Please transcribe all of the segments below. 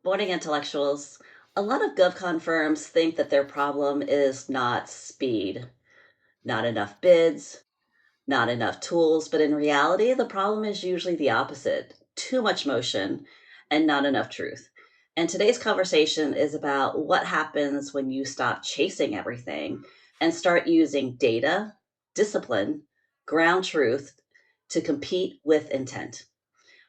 Morning intellectuals. A lot of GovCon firms think that their problem is not speed, not enough bids, not enough tools, but in reality, the problem is usually the opposite: too much motion and not enough truth. And today's conversation is about what happens when you stop chasing everything and start using data, discipline, ground truth to compete with intent.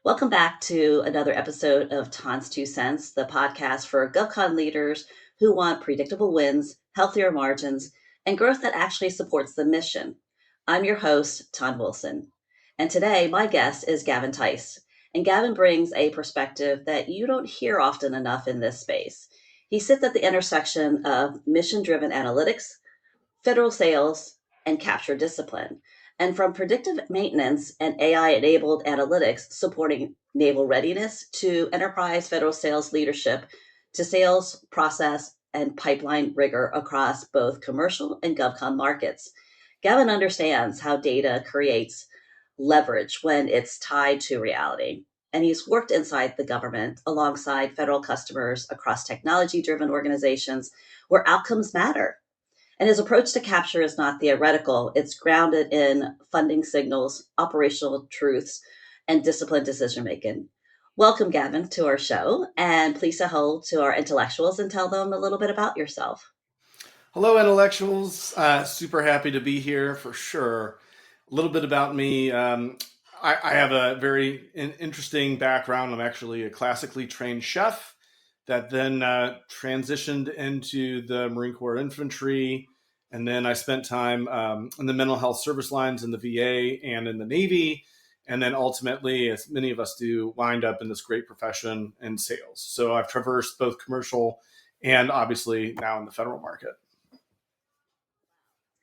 Welcome back to another episode of Tons Two Cents, the podcast for GovCon leaders who want predictable wins, healthier margins, and growth that actually supports the mission. I'm your host, Ton Wilson. And today, my guest is Gavin Tice. And Gavin brings a perspective that you don't hear often enough in this space. He sits at the intersection of mission driven analytics, federal sales, and capture discipline. And from predictive maintenance and AI enabled analytics supporting naval readiness to enterprise federal sales leadership to sales process and pipeline rigor across both commercial and GovCon markets. Gavin understands how data creates leverage when it's tied to reality. And he's worked inside the government alongside federal customers across technology driven organizations where outcomes matter, and his approach to capture is not theoretical, it's grounded in funding signals, operational truths, and disciplined decision making. Welcome, Gavin, to our show. And please say hello to our intellectuals and tell them a little bit about yourself. Hello, intellectuals. Super happy to be here for sure. A little bit about me. I have a very interesting background. I'm actually a classically trained chef that then transitioned into the Marine Corps infantry. And then I spent time in the mental health service lines in the VA and in the Navy. And then ultimately, as many of us do, wind up in this great profession in sales. So I've traversed both commercial and obviously now in the federal market.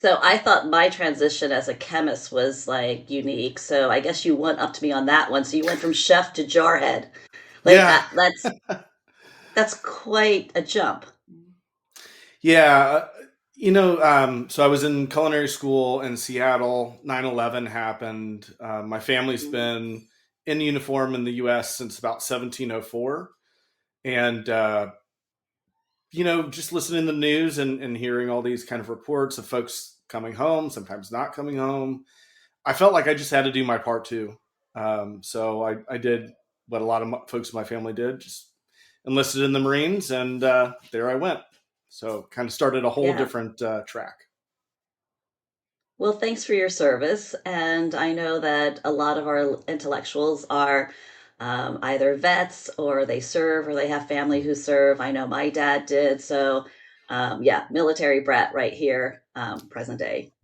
So I thought my transition as a chemist was like unique. So I guess you went up to me on that one. So you went from chef to jarhead. Like Yeah. that's quite a jump. Yeah. So I was in culinary school in Seattle. 9/11 happened. My family's Mhm. been in uniform in the US since about 1704. And, just listening to the news and hearing all these kind of reports of folks coming home, sometimes not coming home, I felt like I just had to do my part too. So I did what a lot of folks in my family did, just enlisted in the Marines, and there I went. So kind of started a whole Yeah. different track. Well, thanks for your service. And I know that a lot of our intellectuals are either vets or they serve or they have family who serve. I know my dad did. So, yeah, military brat right here, present day.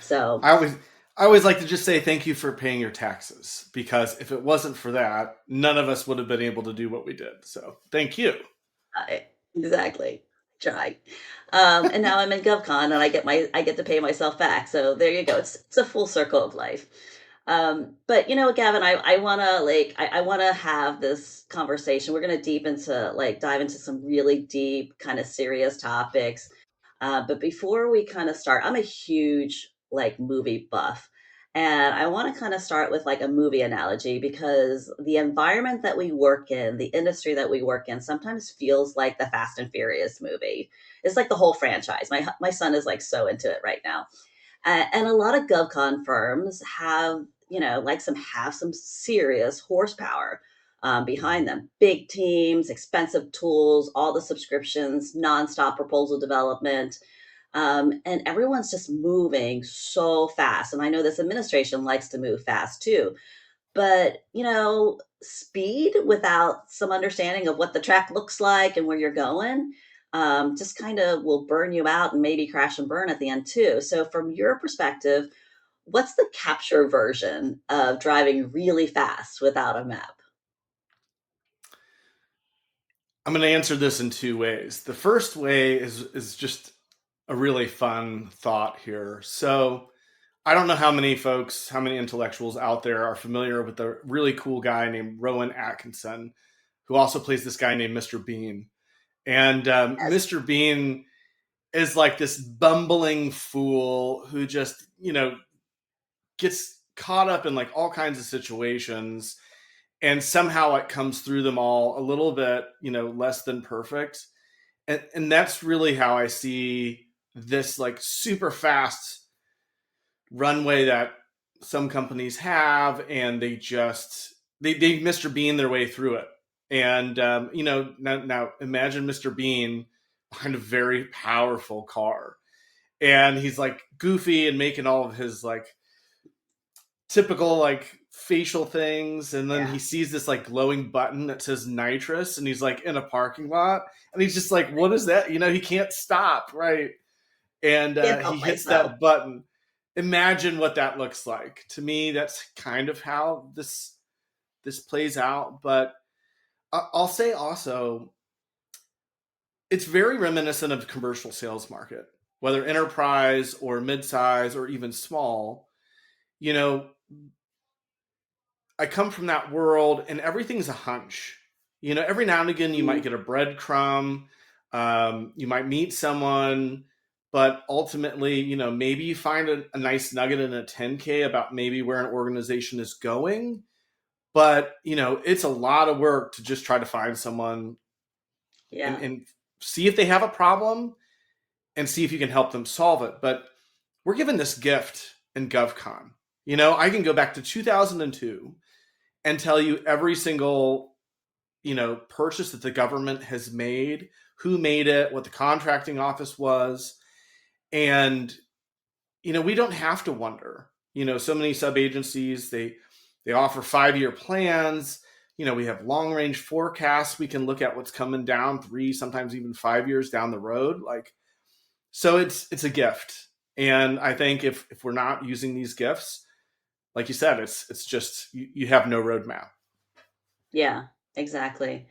So, I always I always like to just say thank you for paying your taxes, because if it wasn't for that, none of us would have been able to do what we did. So thank you. exactly. Try. And now I'm in GovCon and I get to pay myself back. So there you go. It's a full circle of life. But Gavin, I wanna I wanna have this conversation. We're gonna dive into some really deep, kind of serious topics. But before we kind of start, I'm a huge movie buff. And I want to kind of start with like a movie analogy because the environment that we work in, the industry that we work in, sometimes feels like the Fast and Furious movie. It's like the whole franchise. My son is like so into it right now. And a lot of GovCon firms have, have some serious horsepower behind them. Big teams, expensive tools, all the subscriptions, nonstop proposal development. And everyone's just moving so fast. And I know this administration likes to move fast too. But, speed without some understanding of what the track looks like and where you're going just kind of will burn you out and maybe crash and burn at the end too. So, from your perspective, what's the capture version of driving really fast without a map? I'm going to answer this in two ways. The first way is just a really fun thought here. So I don't know how many folks, how many intellectuals out there are familiar with a really cool guy named Rowan Atkinson, who also plays this guy named Mr. Bean. And Yes. Mr. Bean is like this bumbling fool who just, gets caught up in like all kinds of situations. and somehow it comes through them all a little bit, less than perfect. And that's really how I see this like super fast runway that some companies have, and they Mr. Bean their way through it. And now imagine Mr. Bean behind a very powerful car, and he's like goofy and making all of his like typical like facial things, and then he Yeah. sees this like glowing button that says nitrous, and he's like in a parking lot, and he's just like, what is that? He can't stop, right? And Can't he help hits that myself. button. Imagine what that looks like. To me, that's kind of how this plays out. But I'll say also, it's very reminiscent of the commercial sales market, whether enterprise or mid-size or even small. You know, I come from that world, and everything's a hunch. Every now and again, you might Mm, get a breadcrumb. You might meet someone, but ultimately, maybe you find a nice nugget in a 10K about maybe where an organization is going. But, it's a lot of work to just try to find someone and, yeah. and see if they have a problem and see if you can help them solve it. But we're given this gift in GovCon. I can go back to 2002 and tell you every single purchase that the government has made, who made it, what the contracting office was. And we don't have to wonder. So many sub agencies, they offer 5-year plans. We have long range forecasts. We can look at what's coming down 3, sometimes even 5 years down the road. Like, so it's a gift. And I think if we're not using these gifts, like you said, it's just you have no roadmap. Yeah, exactly.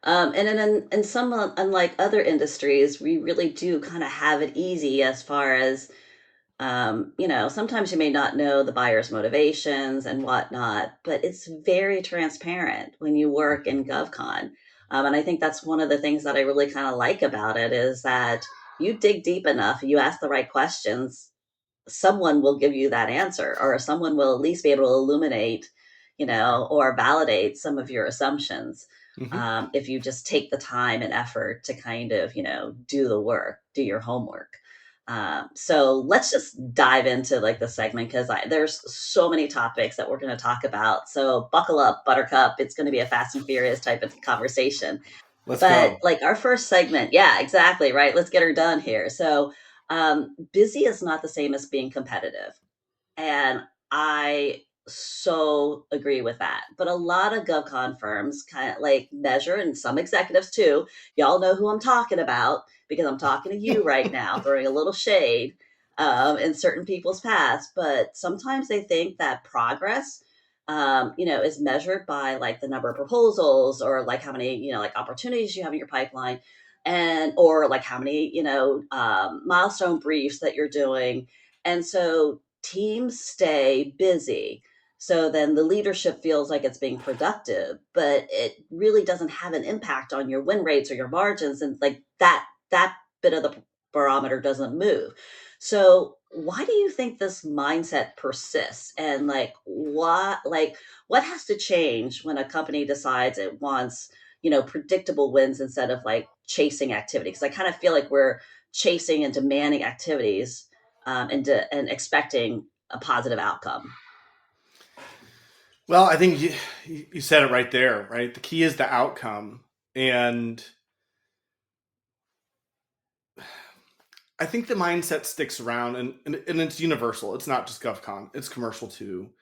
And then in some, unlike other industries, we really do kind of have it easy as far as, sometimes you may not know the buyer's motivations and whatnot, but it's very transparent when you work in GovCon. And I think that's one of the things that I really kind of like about it is that you dig deep enough, you ask the right questions, someone will give you that answer, or someone will at least be able to illuminate, or validate some of your assumptions. Mm-hmm. If you just take the time and effort to kind of, do the work, do your homework. So let's just dive into like the segment because there's so many topics that we're going to talk about. So buckle up, Buttercup. It's going to be a fast and furious type of conversation. Let's But go. like our first segment, yeah, exactly, right? Let's get her done here. So busy is not the same as being competitive. And I so agree with that. But a lot of GovCon firms kind of like measure, and some executives too. Y'all know who I'm talking about because I'm talking to you right now, throwing a little shade in certain people's paths. But sometimes they think that progress, is measured by like the number of proposals or like how many, like opportunities you have in your pipeline, and or like how many, milestone briefs that you're doing. And so teams stay busy. So then the leadership feels like it's being productive, but it really doesn't have an impact on your win rates or your margins. And like that bit of the barometer doesn't move. So why do you think this mindset persists? And what has to change when a company decides it wants, predictable wins instead of like chasing activity? Because I kind of feel like we're chasing and demanding activities, and expecting a positive outcome. Well, I think you said it right there, right? The key is the outcome. And I think the mindset sticks around, and it's universal. It's not just GovCon, it's commercial too.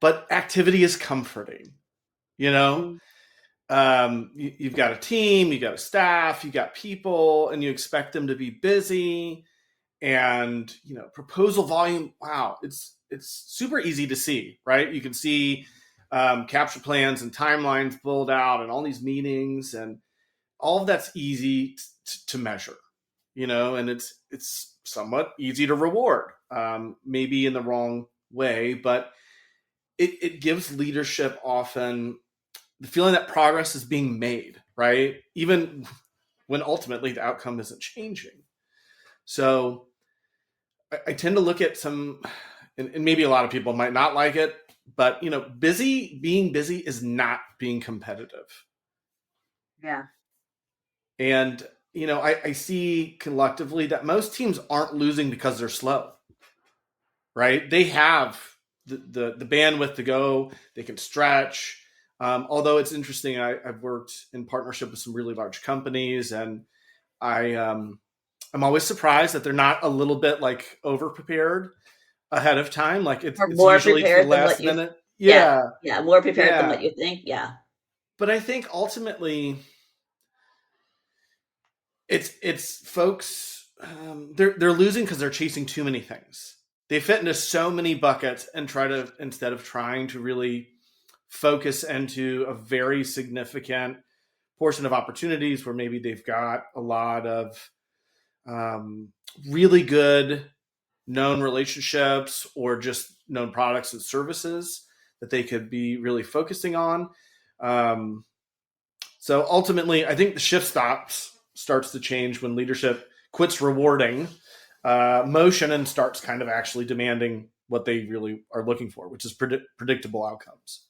But activity is comforting, you know? Mm, You've got a team, you got a staff, you got people, and you expect them to be busy. And proposal volume, wow, it's super easy to see, right? You can see capture plans and timelines build out and all these meetings, and all of that's easy to measure, and it's somewhat easy to reward, maybe in the wrong way, but it gives leadership often the feeling that progress is being made, right? Even when ultimately the outcome isn't changing. So I tend to look at some, and maybe a lot of people might not like it. but being busy is not being competitive. Yeah. And I see collectively that most teams aren't losing because they're slow, right? They have the bandwidth to go. They can stretch. Although it's interesting, I've worked in partnership with some really large companies, and I'm always surprised that they're not a little bit like over prepared ahead of time. Like Or it's more usually to the prepared than last what you minute. yeah, Yeah, yeah, more prepared than what yeah. you think, yeah. But I think ultimately it's folks, they're losing because they're chasing too many things. They fit into so many buckets and try to, instead of trying to really focus into a very significant portion of opportunities where maybe they've got a lot of um, really good known relationships or just known products and services that they could be really focusing on. Um, so ultimately, I think the shift starts to change when leadership quits rewarding motion and starts kind of actually demanding what they really are looking for, which is predictable outcomes.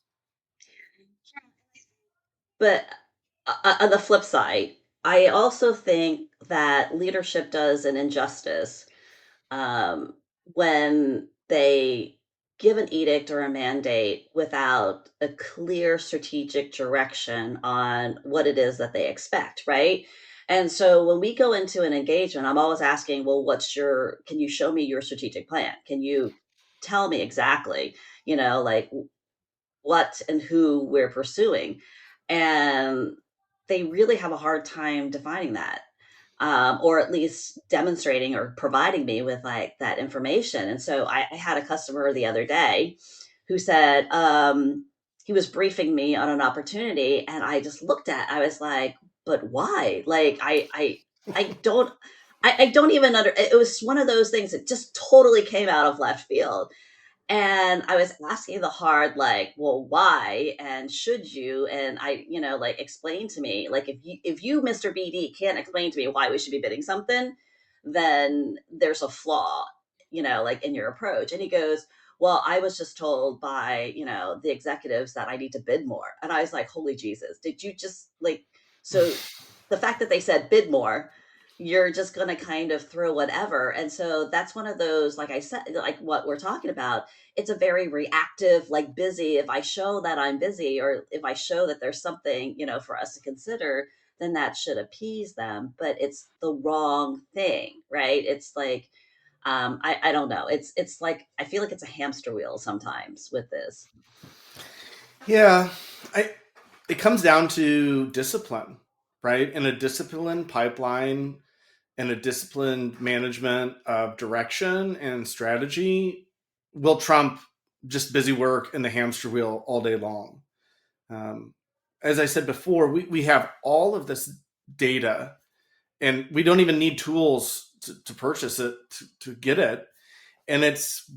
But on the flip side, I also think that leadership does an injustice um, when they give an edict or a mandate without a clear strategic direction on what it is that they expect, right? And so when we go into an engagement, I'm always asking, well, can you show me your strategic plan? Can you tell me exactly, like what and who we're pursuing? And they really have a hard time defining that, or at least demonstrating or providing me with like that information. And so I had a customer the other day who said he was briefing me on an opportunity, and I just looked at. I was like, "But why? Like, I don't." I don't even under. It was one of those things that just totally came out of left field, and I was asking the hard, like, well, why and should you? And like explain to me, like if you, Mr. BD, can't explain to me why we should be bidding something, then there's a flaw, like in your approach. And he goes, well, I was just told by, the executives that I need to bid more. And I was like, holy Jesus, did you just like so the fact that they said bid more, you're just going to kind of throw whatever. And so that's one of those, like I said, like what we're talking about, it's a very reactive, like busy. If I show that I'm busy, or if I show that there's something, for us to consider, then that should appease them. But it's the wrong thing, right? It's like, I don't know. It's like I feel like it's a hamster wheel sometimes with this. Yeah, I it comes down to discipline, right? And a disciplined pipeline and a disciplined management of direction and strategy will trump just busy work and the hamster wheel all day long. Um, as I said before, we have all of this data, and we don't even need tools to purchase it to get it. And it's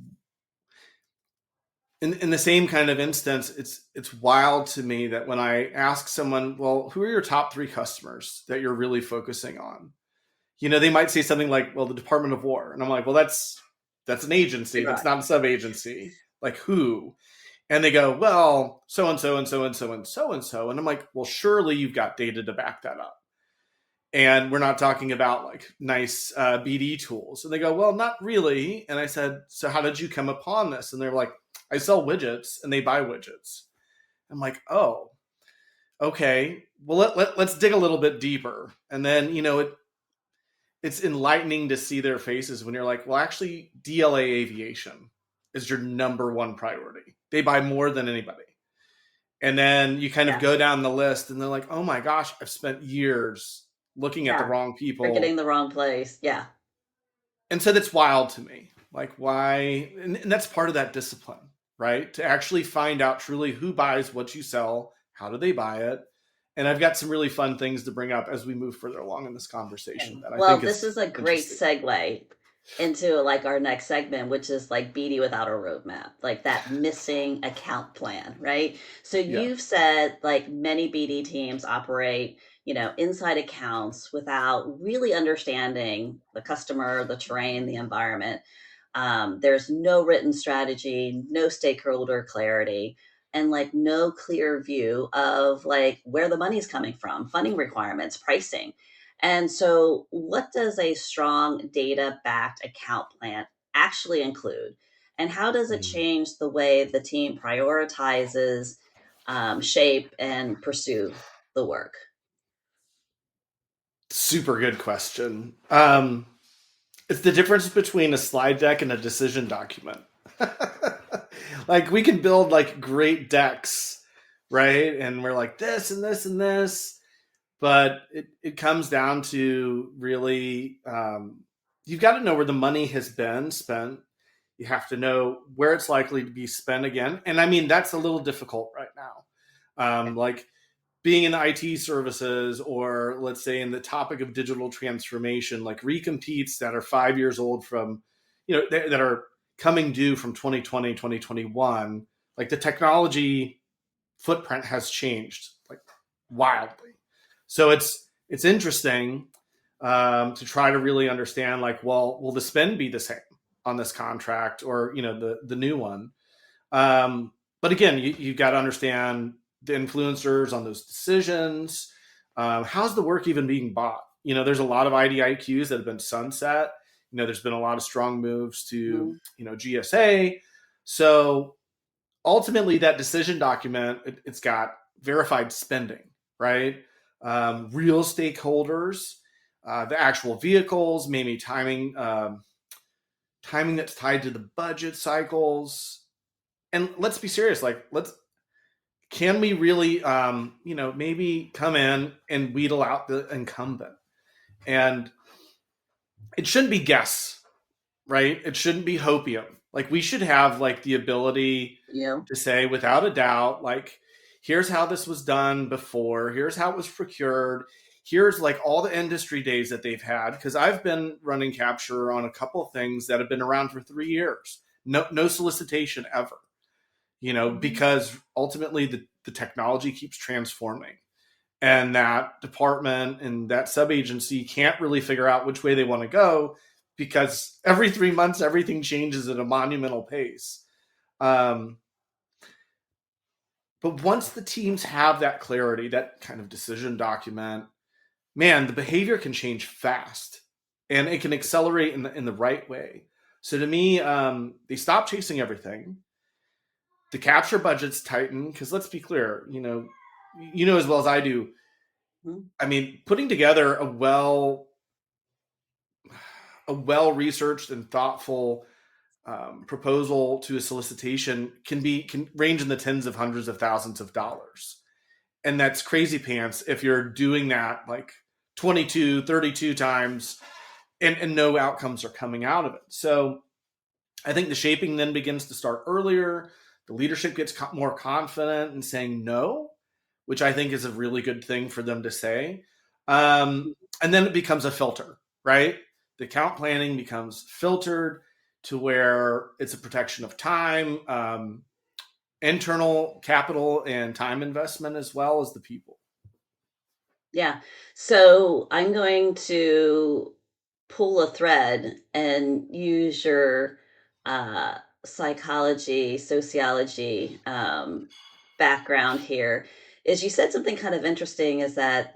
in the same kind of instance, it's wild to me that when I ask someone, well, who are your top three customers that you're really focusing on? They might say something like, well, the Department of War. And I'm like, well, that's an agency. That's Right. not a sub agency. Like who? And they go, well, so and so and so and so and so and so. And I'm like, well, surely you've got data to back that up. And we're not talking about like nice BD tools. And they go, well, not really. And I said, so how did you come upon this? And they're like, I sell widgets and they buy widgets. I'm like, oh, okay. Well, let's dig a little bit deeper. And then, it's enlightening to see their faces when you're like, well, actually, DLA Aviation is your number one priority. They buy more than anybody. And then you kind of Yeah. go down the list and they're like, oh my gosh, I've spent years looking at the Yeah. wrong You're getting people. the wrong place. Yeah. And so that's wild to me. Like, why? And that's part of that discipline, right? To actually find out truly who buys what you sell, how do they buy it? And I've got some really fun things to bring up as we move further along in this conversation Okay. that I Well, think this is is a great interesting. segue into like our next segment, which is like BD without a roadmap, like that missing account plan, right? So Yeah. you've said like many BD teams operate, inside accounts without really understanding the customer, the terrain, the environment. There's no written strategy, no stakeholder clarity, and like no clear view of like where the money's coming from, funding requirements, pricing. And so, what does a strong data backed account plan actually include? And how does it Mm. change the way the team prioritizes, shape, and pursue the work? Super good question. It's the difference between a slide deck and a decision document. Like we can build like great decks, right? And we're like this and this and this, but it comes down to really you've got to know where the money has been spent. You have to know where it's likely to be spent again. And I mean, that's a little difficult right now. Like being in IT services, or let's say in the topic of digital transformation, like recompetes that are 5 years old from, that are coming due from 2020, 2021, like the technology footprint has changed like wildly. So it's interesting to try to really understand like, well, will the spend be the same on this contract or, the new one? But again, you've got to understand the influencers on those decisions. How's the work even being bought? There's a lot of IDIQs that have been sunset. There's been a lot of strong moves to, Mhm. GSA. So ultimately, that decision document, it's got verified spending, right? Real stakeholders, the actual vehicles, maybe timing that's tied to the budget cycles. And let's be serious, like can we really maybe come in and wheedle out the incumbent? And it shouldn't be guess, right? It shouldn't be hopium. Like we should have like the ability You know? to say without a doubt, like here's how this was done before, here's how it was procured, here's like all the industry days that they've had, because I've been running capture on a couple of things that have been around for 3 years, no solicitation ever, Mhm. because ultimately the technology keeps transforming, and that department and that sub agency can't really figure out which way they want to go, because every 3 months everything changes at a monumental pace. um, but once the teams have that clarity, that kind of decision document, man, the behavior can change fast, and it can accelerate in the right way. So to me, they stop chasing everything. The capture budgets tighten, because let's be clear, as well as I do. Mhm. I mean, putting together a well researched and thoughtful proposal to a solicitation can range in the tens of hundreds of thousands of dollars, and that's crazy pants if you're doing that like 22, 32 times, and no outcomes are coming out of it. So I think the shaping then begins to start earlier. The leadership gets more confident in saying no, which I think is a really good thing for them to say. And then it becomes a filter, right? The account planning becomes filtered to where it's a protection of time, internal capital and time investment, as well as the people. Yeah. So I'm going to pull a thread and use your psychology, sociology background here. Is you said something kind of interesting is that,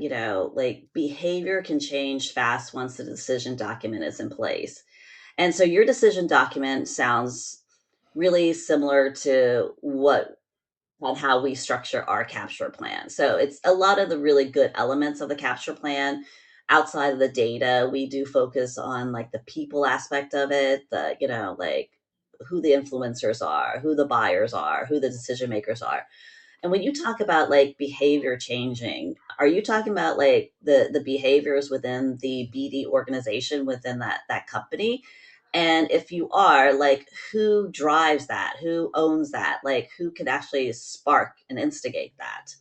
like behavior can change fast once the decision document is in place. And so your decision document sounds really similar to what on how we structure our capture plan. So it's a lot of the really good elements of the capture plan outside of the data. We do focus on like the people aspect of it, like who the influencers are, who the buyers are, who the decision makers are. And when you talk about like behavior changing, are you talking about like the behaviors within the BD organization within that company? And if you are, like who drives that? Who owns that? Like who could actually spark and instigate that?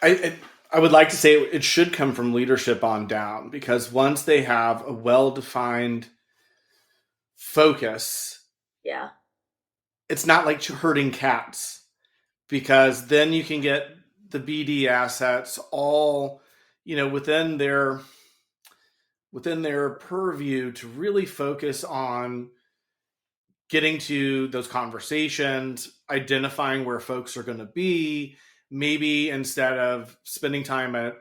I would like to say it should come from leadership on down, because once they have a well defined focus, Yeah. it's not like herding cats, because then you can get the BD assets all, within within their purview to really focus on getting to those conversations, identifying where folks are going to be. Maybe instead of spending time at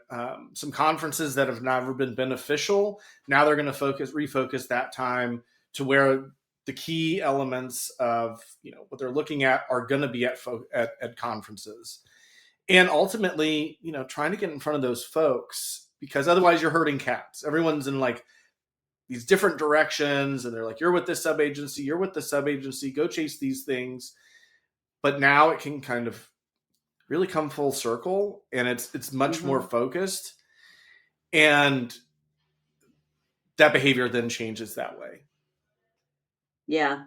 some conferences that have never been beneficial, now they're going to refocus that time to where the key elements of what they're looking at are going to be at conferences. And ultimately, trying to get in front of those folks, because otherwise you're herding cats. Everyone's in like these different directions, and they're like, you're with this sub agency, you're with the sub agency, go chase these things. But now it can kind of really come full circle, and it's much more focused, and that behavior then changes that way. Yeah.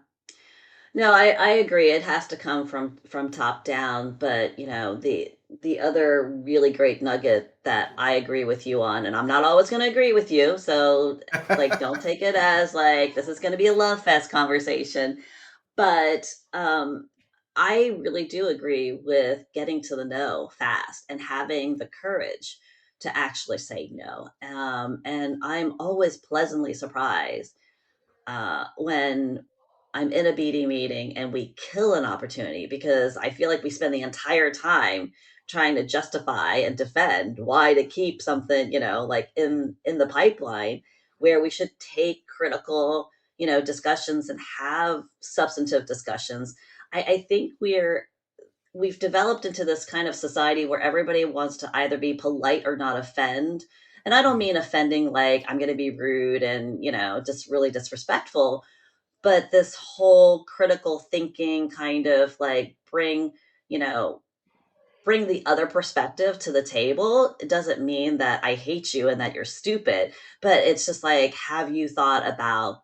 No, I agree. It has to come from top down, but the other really great nugget that I agree with you on, and I'm not always going to agree with you, so like don't take it as like this is going to be a love fest conversation, but I really do agree with getting to the no fast and having the courage to actually say no. And I'm always pleasantly surprised when I'm in a BD meeting and we kill an opportunity, because I feel like we spend the entire time trying to justify and defend why to keep something, like in the pipeline, where we should take critical, discussions and have substantive discussions. I think we've developed into this kind of society where everybody wants to either be polite or not offend. And I don't mean offending like I'm going to be rude and, just really disrespectful, but this whole critical thinking kind of like you know, bring the other perspective to the table. It doesn't mean that I hate you and that you're stupid, but it's just like, have you thought about,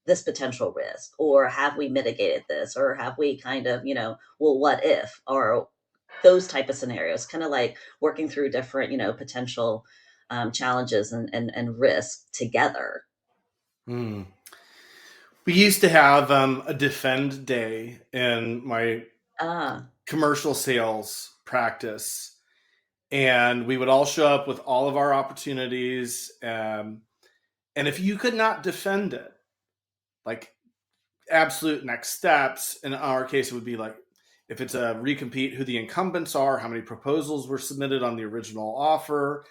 this potential risk, or have we mitigated this, or have we kind of, well, what if, or those type of scenarios, kind of like working through different, potential challenges and risk together. Hmm. We used to have a defend day in my Ah, commercial sales practice, and we would all show up with all of our opportunities. And if you could not defend it, like absolute next steps, in our case, it would be like if it's a recompete, who the incumbents are, how many proposals were submitted on the original offer,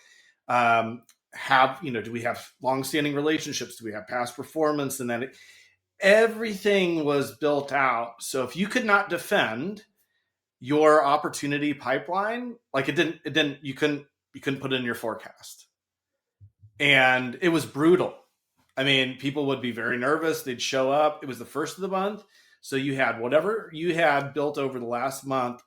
do we have long-standing relationships, do we have past performance, and then everything was built out. So if you could not defend your opportunity pipeline, like you couldn't put it in your forecast. And it was brutal. I mean, people would be very nervous. They'd show up. It was the first of the month. So you had whatever you had built over the last month,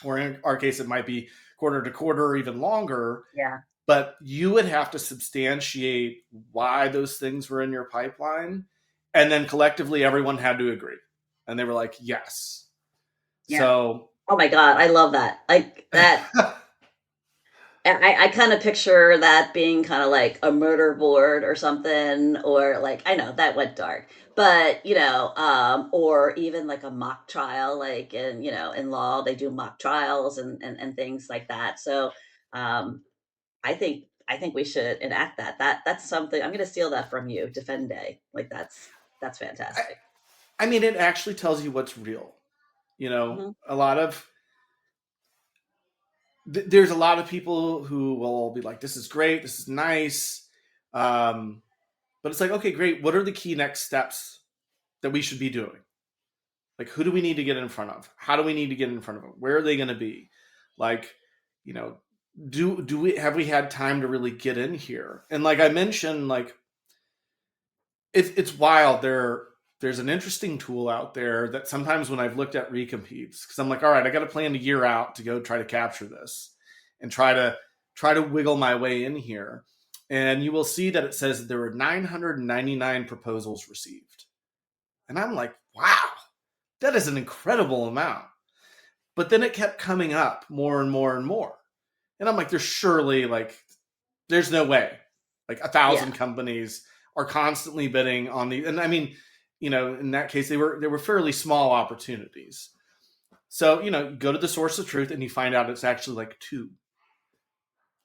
or in our case, it might be quarter to quarter or even longer. yeah, But you would have to substantiate why those things were in your pipeline. And then collectively, everyone had to agree. And they were like, yes. yeah. So, Oh my God, I love that. Like that. I kind of picture that being kind of like a murder board or something, or like, I know that went dark, but or even like a mock trial, like in law, they do mock trials and things like that. So, um, I think we should enact that. That's something I'm going to steal that from you. Defend Day, like that's I, fantastic. I mean, it actually tells you what's real. Hmm. A lot of there's a lot of people who will be like, "This is great, this is nice," um, but it's like, okay, great. What are the key next steps that we should be doing? Like, who do we need to get in front of? How do we need to get in front of them? Where are they going to be? Like, you know, do we had time to really get in here? And like I mentioned, like it's wild. There's an interesting tool out there that sometimes when I've looked at recompetes, because I'm like, all right, I got to plan a year out to go try to capture this and try to wiggle my way in here. And you will see that it says that there were 999 proposals received. And I'm like, wow, that is an incredible amount. But then it kept coming up more and more and more. And I'm like, there's no way. Like 1,000 Yeah, companies are constantly bidding on the, and I mean, in that case, they were fairly small opportunities. So, you go to the source of truth and you find out it's actually like two.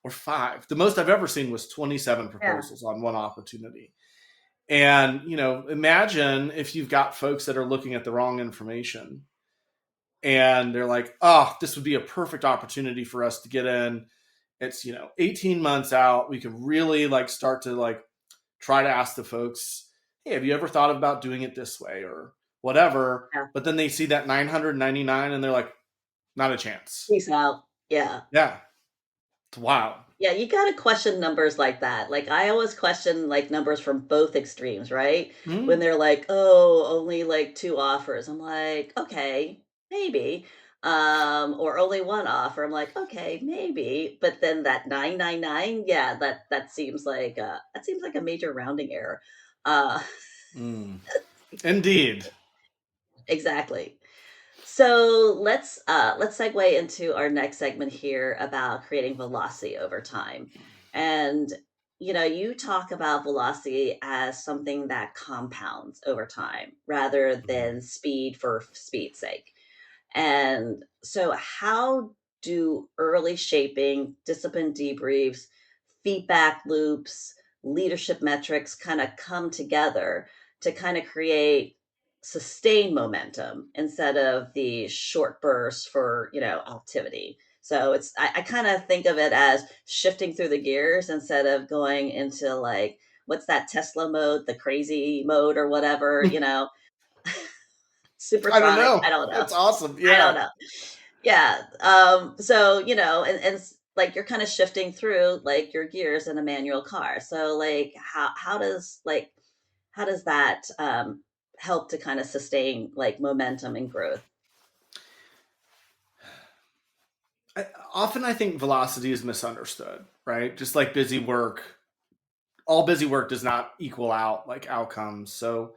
or 5. The most I've ever seen was 27 Yeah. proposals on one opportunity. And, imagine if you've got folks that are looking at the wrong information and they're like, oh, this would be a perfect opportunity for us to get in. It's, 18 months out. We can really start to try to ask the folks, hey, have you ever thought about doing it this way or whatever? Yeah. But then they see that 999 and they're like, not a chance. Peace out. Yeah. Yeah. It's wild. Yeah, you gotta question numbers like that. Like, I always question, like, numbers from both extremes, right? When Mm-hmm. they're like, "Oh, only, like, 2 offers." I'm like, "Okay, maybe." Or only 1 offer. I'm like, "Okay, maybe." But then that 999, yeah, that seems like a major rounding error. Uh, Mm. Indeed. exactly. So let's segue into our next segment here about creating velocity over time. And you talk about velocity as something that compounds over time rather Mhm. than speed for speed's sake. And so, how do early shaping, discipline debriefs, feedback loops, leadership metrics kind of come together to kind of create sustained momentum instead of the short bursts for, activity? So I kind of think of it as shifting through the gears instead of going into like, what's that Tesla mode, the crazy mode or whatever, I don't supersonic. I know. don't know. That's awesome. I don't Yeah. know. Yeah. So, and you're kind of shifting through like your gears in a manual car. So like how does that help to kind of sustain like momentum and growth? Often I think velocity is misunderstood, right? Just like busy work, all busy work does not equal out like outcomes. So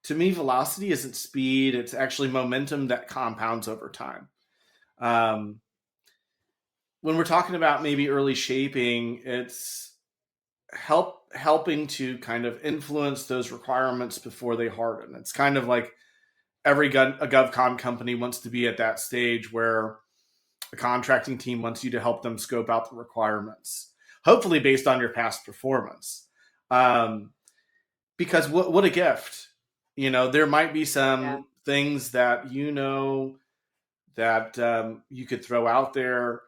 to me, velocity isn't speed, it's actually momentum that compounds over time. Um, when we're talking about maybe early shaping, it's helping to kind of influence those requirements before they harden. It's kind of like a GovCon company wants to be at that stage where a contracting team wants you to help them scope out the requirements, hopefully based on your past performance. Um, because what a gift. There might be Yeah. some things that that you could throw out there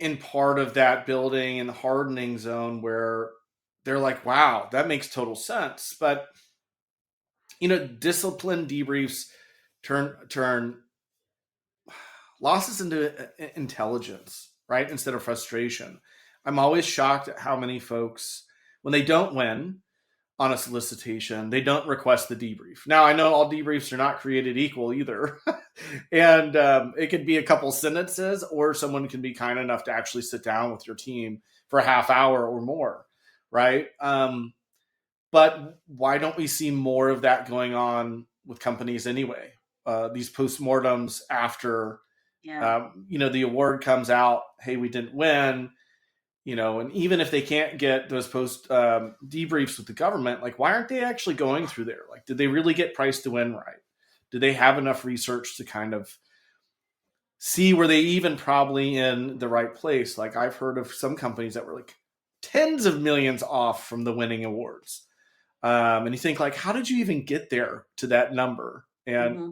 in part of that building in the hardening zone where they're like, wow, that makes total sense. But discipline debriefs turn losses into intelligence, right? Instead of frustration. I'm always shocked at how many folks, when they don't win on a solicitation, they don't request the debrief. Now, I know all debriefs are not created equal either. And it could be a couple sentences, or someone can be kind enough to actually sit down with your team for a half hour or more, right? But why don't we see more of that going on with companies anyway? These postmortems after Yeah. the award comes out, hey, we didn't win, and even if they can't get those post debriefs with the government, like, why aren't they actually going through there? Like, did they really get price to win right? Do they have enough research to kind of see were they even probably in the right place? Like, I've heard of some companies that were like tens of millions off from the winning awards. And you think, like, how did you even get there to that number? And Hmm.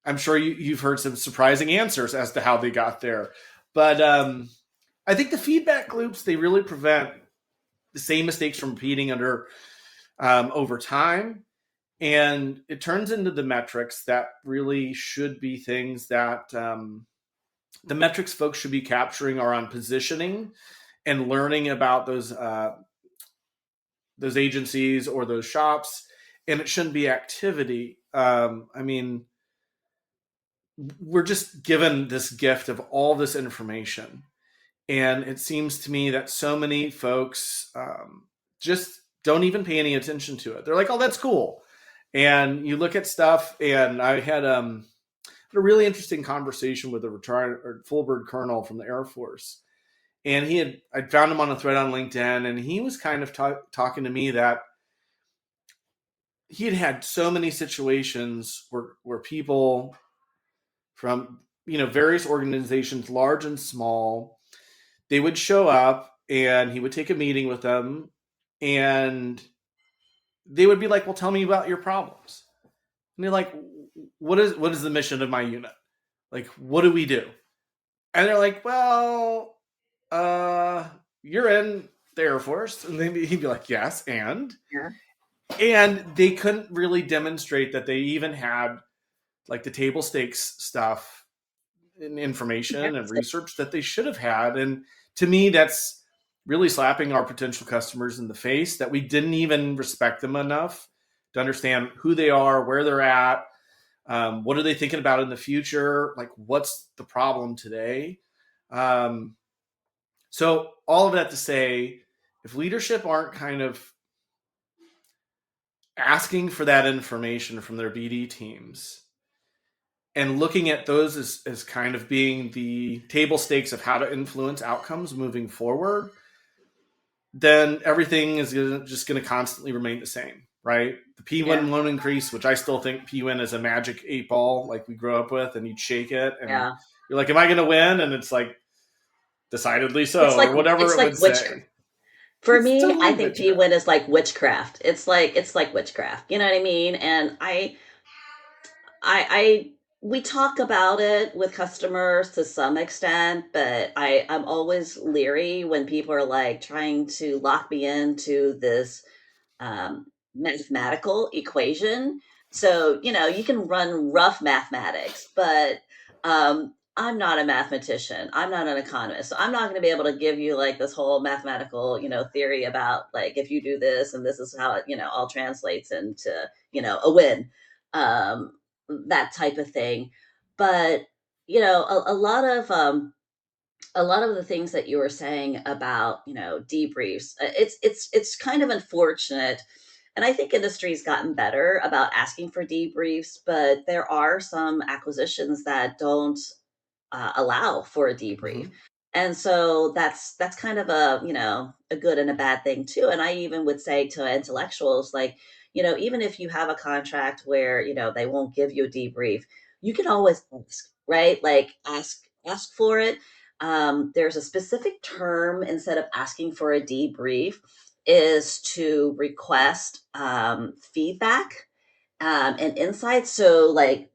I'm sure you've heard some surprising answers as to how they got there. But I think the feedback loops, they really prevent the same mistakes from repeating over time. And it turns into the metrics that really should be things that the metrics folks should be capturing are on positioning and learning about those agencies or those shops, and it shouldn't be activity. I mean, we're just given this gift of all this information, and it seems to me that so many folks just don't even pay any attention to it. They're like, "Oh, that's cool," and you look at stuff. And I had a really interesting conversation with a retired or full bird colonel from the Air Force, and I found him on a thread on LinkedIn, and he was kind of talking to me that he had had so many situations where people from various organizations, large and small, they would show up and he would take a meeting with them, and they would be like, well, tell me about your problems. And they're like, what is the mission of my unit? Like, what do we do? And they're like, well, uh, you're in the Air Force. And then he'd be like, yes, Yeah. and they couldn't really demonstrate that they even had like the table stakes stuff and information and research that they should have had. And to me, that's really slapping our potential customers in the face, that we didn't even respect them enough to understand who they are, where they're at, what are they thinking about in the future, like what's the problem today. um, so all of that to say, if leadership aren't kind of asking for that information from their BD teams and looking at those as kind of being the table stakes of how to influence outcomes moving forward, then everything is just going to constantly remain the same, right? The P1 Yeah. won't increase, which I still think P1 is a magic 8 ball like we grew up with, and you'd shake it and Yeah. you're like, am I going to win? And it's like, decidedly It's so, like or whatever it's it like would witchcraft. say. For It's me, I totally think P witchcraft. win is like witchcraft. It's like witchcraft. You know what I mean? And I we talk about it with customers to some extent, but I'm always leery when people are like trying to lock me into this mathematical equation. So, you can run rough mathematics, but I'm not a mathematician. I'm not an economist. So I'm not going to be able to give you like this whole mathematical, theory about like if you do this and this is how it, all translates into, a win, that type of thing. But, a lot of the things that you were saying about debriefs, it's kind of unfortunate, and I think industry's gotten better about asking for debriefs, but there are some acquisitions that don't allow for a debrief. Mm-hmm. And so that's kind of a good and a bad thing too. And I even would say to intellectuals, like, even if you have a contract where, they won't give you a debrief, you can always ask, right? Like ask for it. There's a specific term instead of asking for a debrief is to request feedback and insights. So like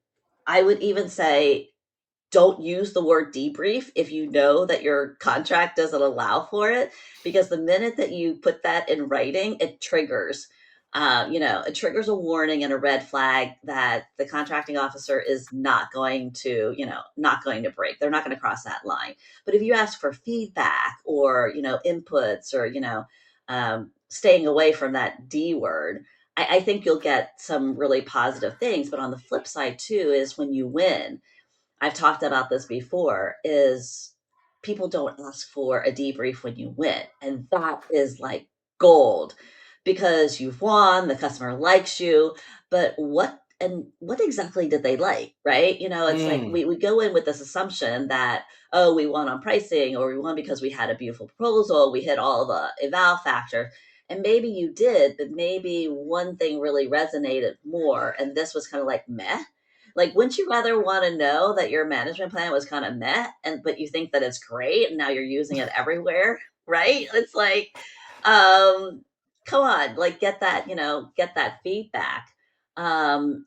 I would even say don't use the word debrief if you know that your contract doesn't allow for it, because the minute that you put that in writing, it triggers it triggers a warning and a red flag that the contracting officer is not going to break. They're not going to cross that line. But if you ask for feedback or inputs or staying away from that D word, I think you'll get some really positive things. But on the flip side too is when you win, I've talked about this before, is people don't ask for a debrief when you win. And that is like gold because you've won, the customer likes you, but what exactly did they like, right? It's like Mm. we go in with this assumption that, oh, we won on pricing or we won because we had a beautiful proposal, we hit all the eval factors. And maybe you did, but maybe one thing really resonated more. And this was kind of like meh. Like, wouldn't you rather want to know that your management plan was kind of meh, and but you think that it's great, and now you're using it everywhere, right? It's like, um, come on, like get that feedback, and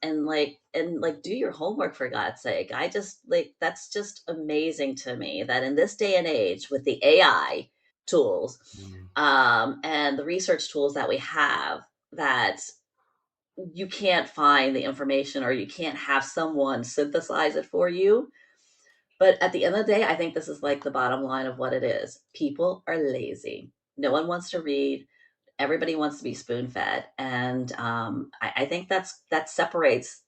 do your homework for God's sake. I just like that's just amazing to me that in this day and age with the AI tools, Mm. and the research tools that we have, that you can't find the information or you can't have someone synthesize it for you. But at the end of the day, I think this is like the bottom line of what it is. People are lazy. No one wants to read. Everybody wants to be spoon fed. And I think that separates,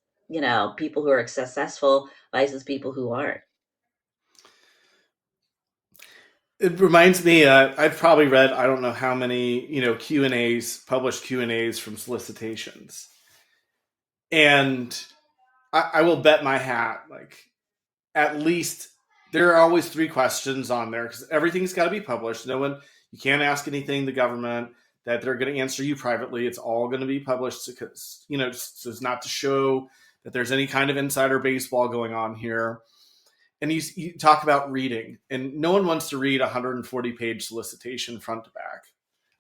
people who are successful versus people who aren't. It reminds me, I've probably read, I don't know how many, Q&As, published Q&As from solicitations. And I will bet my hat, like, at least there are always 3 questions on there because everything's got to be published. No one, you can't ask anything the government that they're going to answer you privately. It's all going to be published because, so it's not to show that there's any kind of insider baseball going on here. and you talk about reading, and no one wants to read a 140-page solicitation front to back.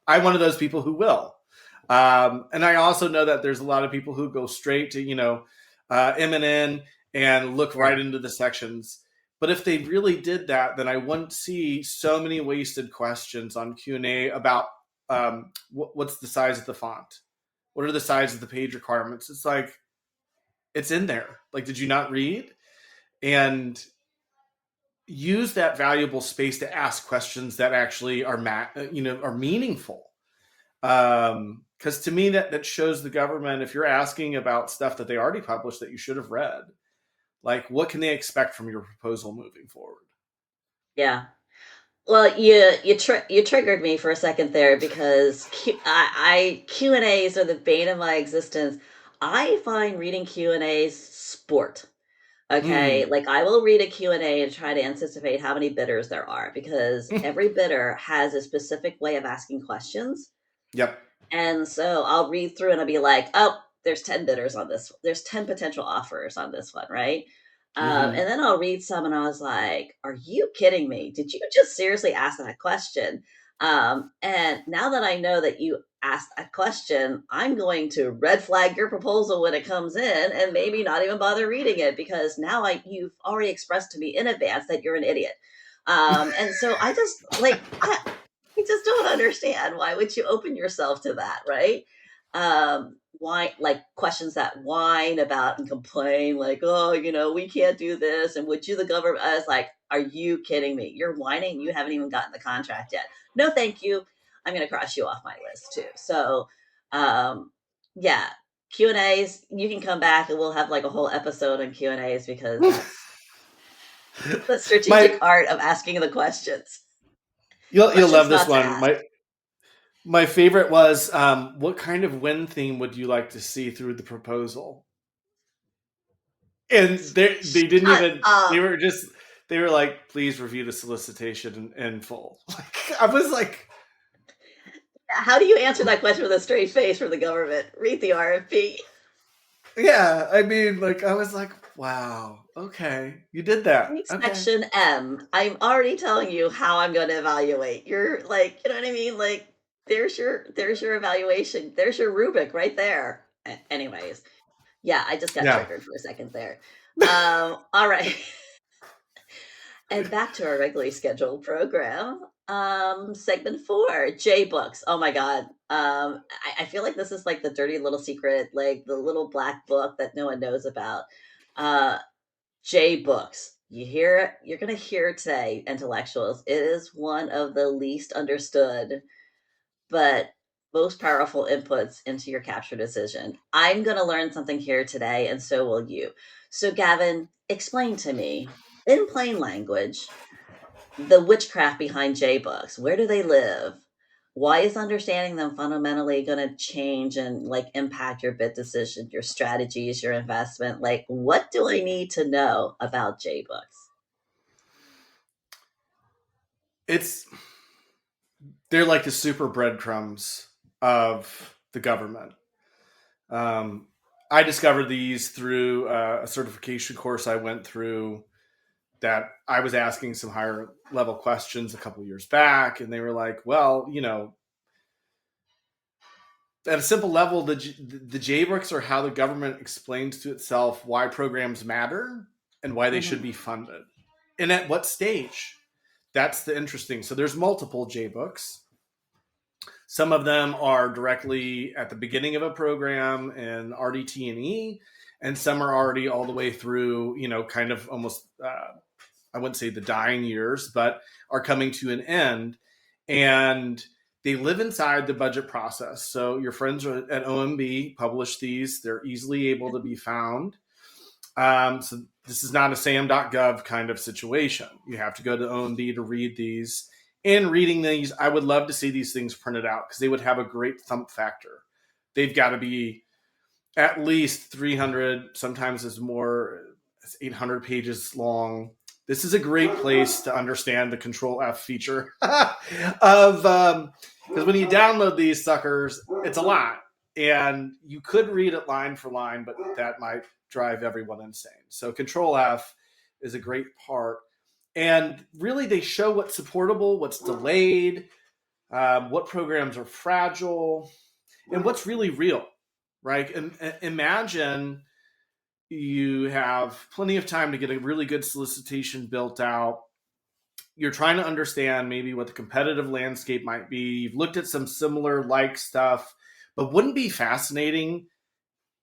I'm one of those people who will. And I also know that there's a lot of people who go straight to, M&N and look Yeah. right into the sections. But if they really did that, then I wouldn't see so many wasted questions on Q&A about what's the size of the font? What are the size of the page requirements? It's like, it's in there. Like, did you not read? And use that valuable space to ask questions that actually are meaningful. Because to me, that shows the government, if you're asking about stuff that they already published that you should have read, like, what can they expect from your proposal moving forward? Yeah. Well, you triggered me for a second there because Q&As are the bane of my existence. I find reading Q&As sport. Okay, Mm, like I will read a Q&A and try to anticipate how many bidders there are because every bidder has a specific way of asking questions. yep. And so I'll read through and I'll be like, oh, there's 10 bidders on this. There's 10 potential offers on this one, right? Mm-hmm. And then I'll read some and I was like, are you kidding me? Did you just seriously ask that question? And now that I know that you asked that question, I'm going to red flag your proposal when it comes in and maybe not even bother reading it because now you've already expressed to me in advance that you're an idiot. And so I just don't understand. Why would you open yourself to that, right? Why, like questions that whine about and complain, like, oh, we can't do this. And would you, the government? I was like, are you kidding me? You're whining. You haven't even gotten the contract yet. No, thank you. I'm going to cross you off my list too. So, yeah, Q&As, you can come back and we'll have like a whole episode on Q&As because that's the strategic my art of asking the questions. you'll Questions love this not to one. ask. My favorite was, what kind of win theme would you like to see through the proposal? And they didn't Shut even, up. they were like, please review the solicitation in full. Like, I was like, How do you answer that question with a straight face from the government? Read the RFP. yeah, I mean, like, I was like, wow, okay, you did that. Read Okay. section M. I'm already telling you how I'm going to evaluate. You're like, you know what I mean? Like, there's your evaluation. There's your rubric right there. Anyways, yeah, I just got Yeah. triggered for a second there. All right. And back to our regularly scheduled program. Segment 4, J books. Oh my God. I feel like this is like the dirty little secret, like the little black book that no one knows about. Uh, J books. You're gonna hear today, intellectuals. It is one of the least understood, but most powerful inputs into your capture decision. I'm gonna learn something here today, and so will you. So, Gavin, explain to me in plain language the witchcraft behind J books. Where do they live? Why is understanding them fundamentally going to change and like impact your bid decision, your strategies, your investment? Like, what do I need to know about J books? It's, they're like the super breadcrumbs of the government. Um, I discovered these through a certification course I went through, that I was asking some higher level questions a couple years back, and they were like, well, at a simple level, the JBRICS are how the government explains to itself why programs matter and why they should Mm-hmm. be funded, and at what stage. That's the interesting. So there's multiple JBooks. Some of them are directly at the beginning of a program in RDT&E, and some are already all the way through, kind of almost, I wouldn't say the dying years, but are coming to an end. And they live inside the budget process. So your friends at OMB publish these. They're easily able to be found. So this is not a sam.gov kind of situation. You have to go to OMB to read these. In reading these, I would love to see these things printed out because they would have a great thump factor. They've got to be at least 300, sometimes it's more, it's 800 pages long. This is a great place to understand the Control F feature of, because when you download these suckers, it's a lot, and you could read it line for line, but that might drive everyone insane. So Control F is a great part. And really, they show what's supportable, what's delayed, what programs are fragile, and what's really real, right? Imagine you have plenty of time to get a really good solicitation built out. You're trying to understand maybe what the competitive landscape might be. You've looked at some similar like stuff, but wouldn't it be fascinating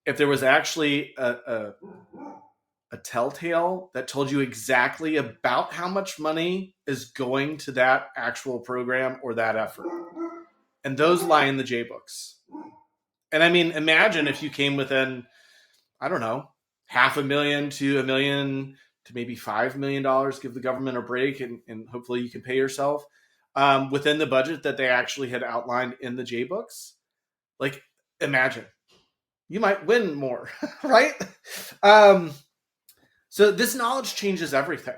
if there was actually a telltale that told you exactly about how much money is going to that actual program or that effort? And those lie in the J books. And I mean, imagine if you came within, I don't know, $500,000 to $1 million to maybe $5 million, give the government a break, and hopefully you can pay yourself within the budget that they actually had outlined in the J books. Like, imagine you might win more, right? Um, so this knowledge changes everything.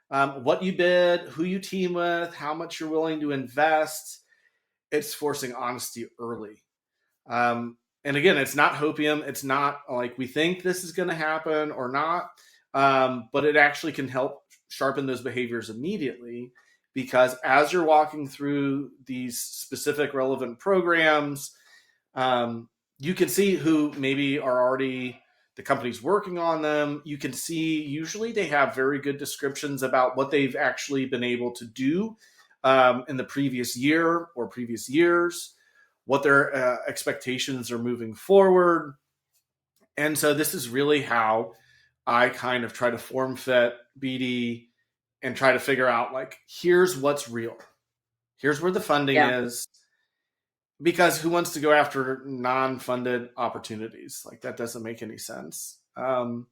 What you bid, who you team with, how much you're willing to invest. It's forcing honesty early. And again, it's not hopium. It's not like we think this is going to happen or not, but it actually can help sharpen those behaviors immediately, because as you're walking through these specific relevant programs, you can see who maybe are already the companies working on them. You can see usually they have very good descriptions about what they've actually been able to do in the previous year or previous years, what their expectations are moving forward. And so this is really how I kind of try to form fit BD and try to figure out, like, here's what's real. Here's where the funding Yeah. is. Because who wants to go after non-funded opportunities? Like, that doesn't make any sense. And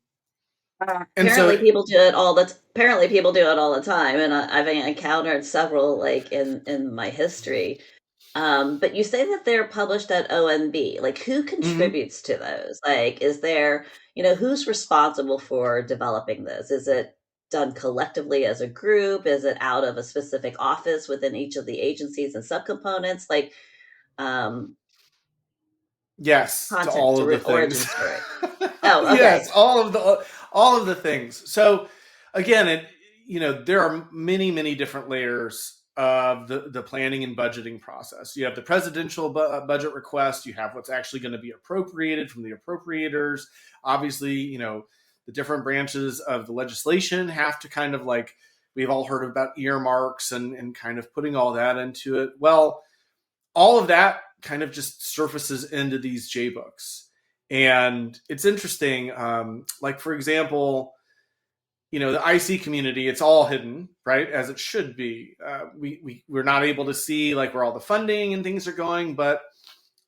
Apparently so, people do it all the apparently people do it all the time, and I've encountered several like in my history. But you say that they're published at ONB. Like, who mhm. contributes to those? Like, is there, who's responsible for developing this? Is it done collectively as a group? Is it out of a specific office within each of the agencies and subcomponents? Like, um, Yes to content, all of the origin things. story. Oh, Yes, okay. all of the things. So again, there are many different layers of the planning and budgeting process. You have the presidential budget request. You have what's actually going to be appropriated from the appropriators. Obviously, the different branches of the legislation have to kind of, like, we've all heard about earmarks and kind of putting all that into it. Well, all of that kind of just surfaces into these J books. And it's interesting. Like, for example, the IC community, it's all hidden, right? As it should be. We're not able to see, like, where all the funding and things are going. But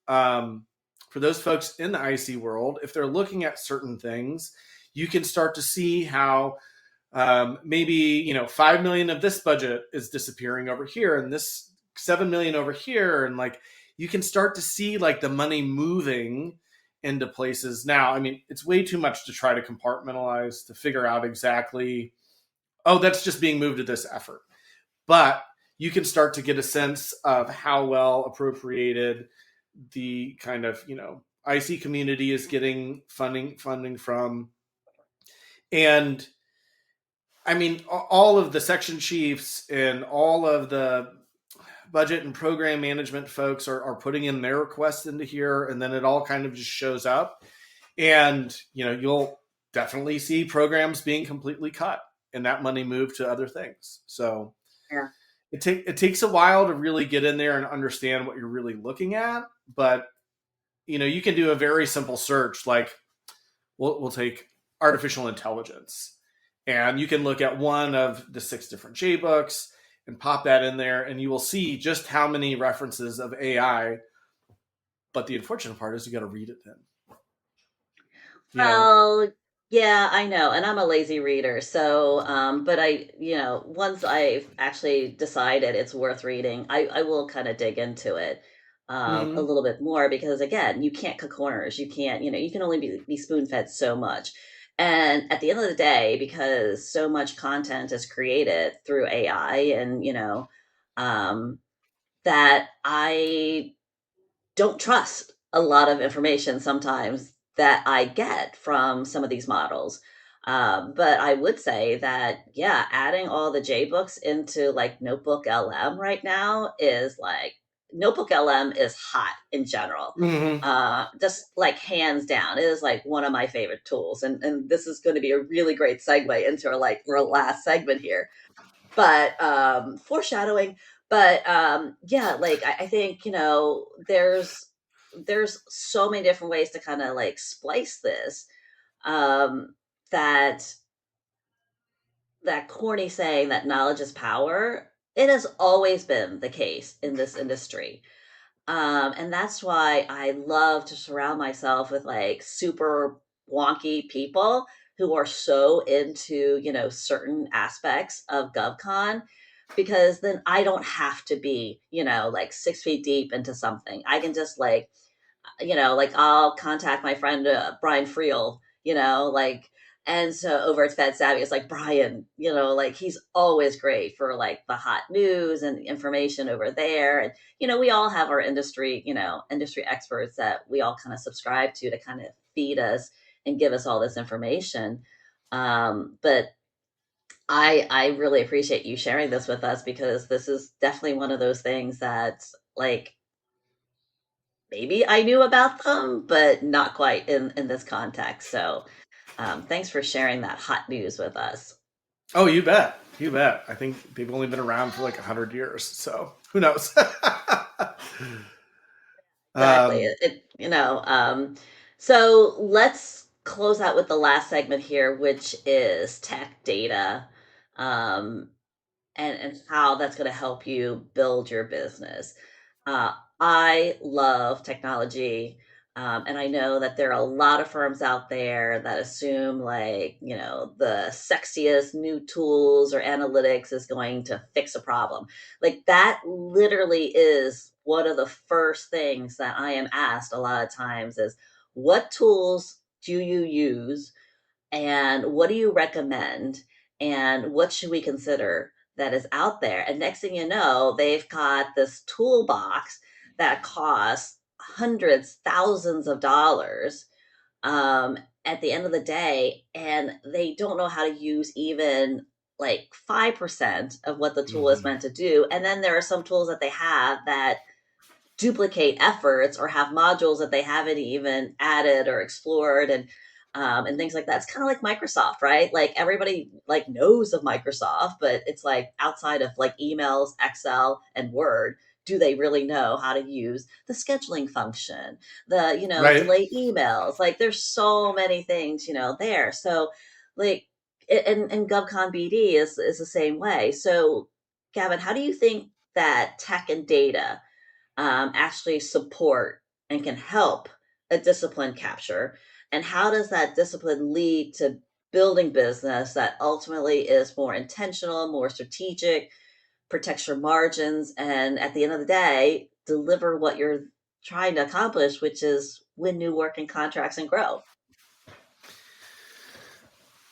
for those folks in the IC world, if they're looking at certain things, you can start to see how maybe 5 million of this budget is disappearing over here, and this 7 million over here, and, like, you can start to see, like, the money moving into places. Now, I mean, it's way too much to try to compartmentalize to figure out exactly, oh, that's just being moved to this effort. But you can start to get a sense of how well appropriated the kind of IC community is getting funding from. And I mean, all of the section chiefs and all of the budget and program management folks are putting in their requests into here, and then it all kind of just shows up. And you'll definitely see programs being completely cut and that money moved to other things. So Yeah. it takes a while to really get in there and understand what you're really looking at. But you can do a very simple search, like, we'll take artificial intelligence, and you can look at one of the 6 different J books and pop that in there, and you will see just how many references of AI. But the unfortunate part is you got to read it then. You know. Well, yeah, I know, and I'm a lazy reader, so, but once I've actually decided it's worth reading, I will kinda dig into it, a Mm-hmm. little bit more because, again, you can't cut corners, you can't, you can only be spoon-fed so much, and at the end of the day, because so much content is created through AI and, um, that I don't trust a lot of information sometimes that I get from some of these models. But I would say that, yeah, adding all the J books into like Notebook LM right now is like Notebook LM is hot in general. Hmm. Just like hands down, it is like one of my favorite tools. And this is going to be a really great segue into our last segment here. But foreshadowing, but yeah, like I think, there's so many different ways to kind of like splice this um that that corny saying that knowledge is power, it has always been the case in this industry. And that's why I love to surround myself with like super wonky people who are so into, certain aspects of GovCon, because then I don't have to be, like 6 feet deep into something. I can just like, like I'll contact my friend Brian Friel, like, and so over at Fed Savvy, it's like Brian, like he's always great for like the hot news and information over there. And we all have our industry experts that we all kind of subscribe to kind of feed us and give us all this information. But I really appreciate you sharing this with us, because this is definitely one of those things that like maybe I knew about them, but not quite in this context. So, thanks for sharing that hot news with us. Oh, you bet. You bet. I think they've only been around for like 100 years. So who knows? Exactly. um, So let's close out with the last segment here, which is tech data. Um, and how that's going to help you build your business. I love technology. And I know that there are a lot of firms out there that assume like, the sexiest new tools or analytics is going to fix a problem. Like that literally is one of the first things that I am asked a lot of times is, what tools do you use? And what do you recommend? And what should we consider that is out there? And next thing you know, they've got this toolbox that costs hundreds, thousands of dollars at the end of the day, and they don't know how to use even like 5% of what the tool is mhm. meant to do. And then there are some tools that they have that duplicate efforts or have modules that they haven't even added or explored, and things like that. It's kind of like Microsoft, right? Like everybody like knows of Microsoft, but it's like outside of like emails, Excel, and Word, do they really know how to use the scheduling function, the Right. delay emails? Like there's so many things there. So like and GovCon BD is the same way. So Gavin, how do you think that tech and data actually support and can help a discipline capture? And how does that discipline lead to building business that ultimately is more intentional, more strategic, protects your margins, and at the end of the day, deliver what you're trying to accomplish, which is win new work and contracts and grow?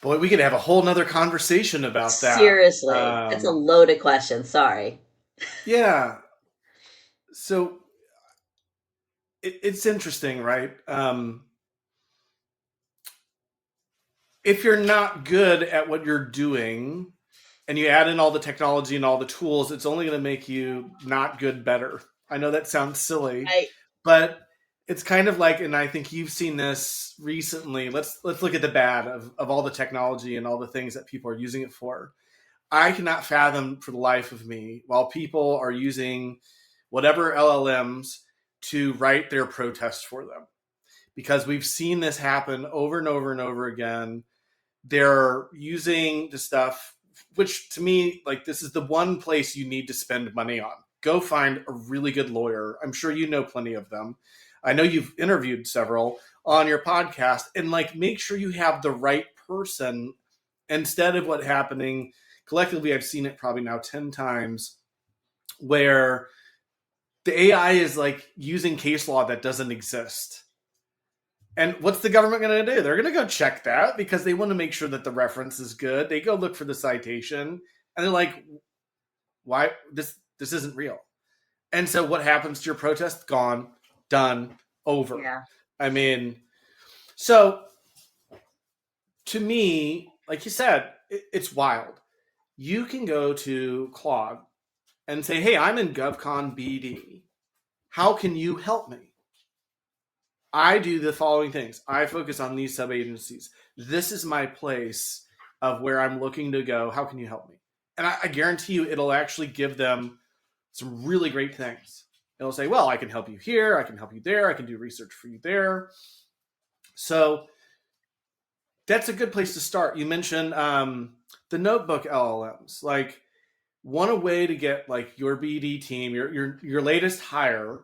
Boy, we could have a whole nother conversation about that. Seriously, it's a loaded question. Sorry. Yeah. So it's interesting, right? If you're not good at what you're doing and you add in all the technology and all the tools, it's only going to make you not good better. I know that sounds silly, Right. but it's kind of like, and I think you've seen this recently. Let's look at the bad of all the technology and all the things that people are using it for. I cannot fathom for the life of me while people are using whatever LLMs to write their protest for them, because we've seen this happen over and over and over again. They're using the stuff, which to me, like, this is the one place you need to spend money on. Go find a really good lawyer. I'm sure you know plenty of them. I know you've interviewed several on your podcast, and like, make sure you have the right person instead of what happening collectively. I've seen it probably now 10 times where the AI is like using case law that doesn't exist. And what's the government going to do? They're going to go check that because they want to make sure that the reference is good. They go look for the citation, and they're like, "Why this isn't real?" And so, what happens to your protest? Gone, done, over. Yeah. I mean, so to me, like you said, it's wild. You can go to Claude and say, hey, I'm in GovCon BD. How can you help me? I do the following things. I focus on these sub agencies. This is my place of where I'm looking to go. How can you help me? And I guarantee you, it'll actually give them some really great things. It'll say, well, I can help you here. I can help you there. I can do research for you there. So that's a good place to start. You mentioned the notebook LLMs. Like, one way to get like your BD team, your latest hire,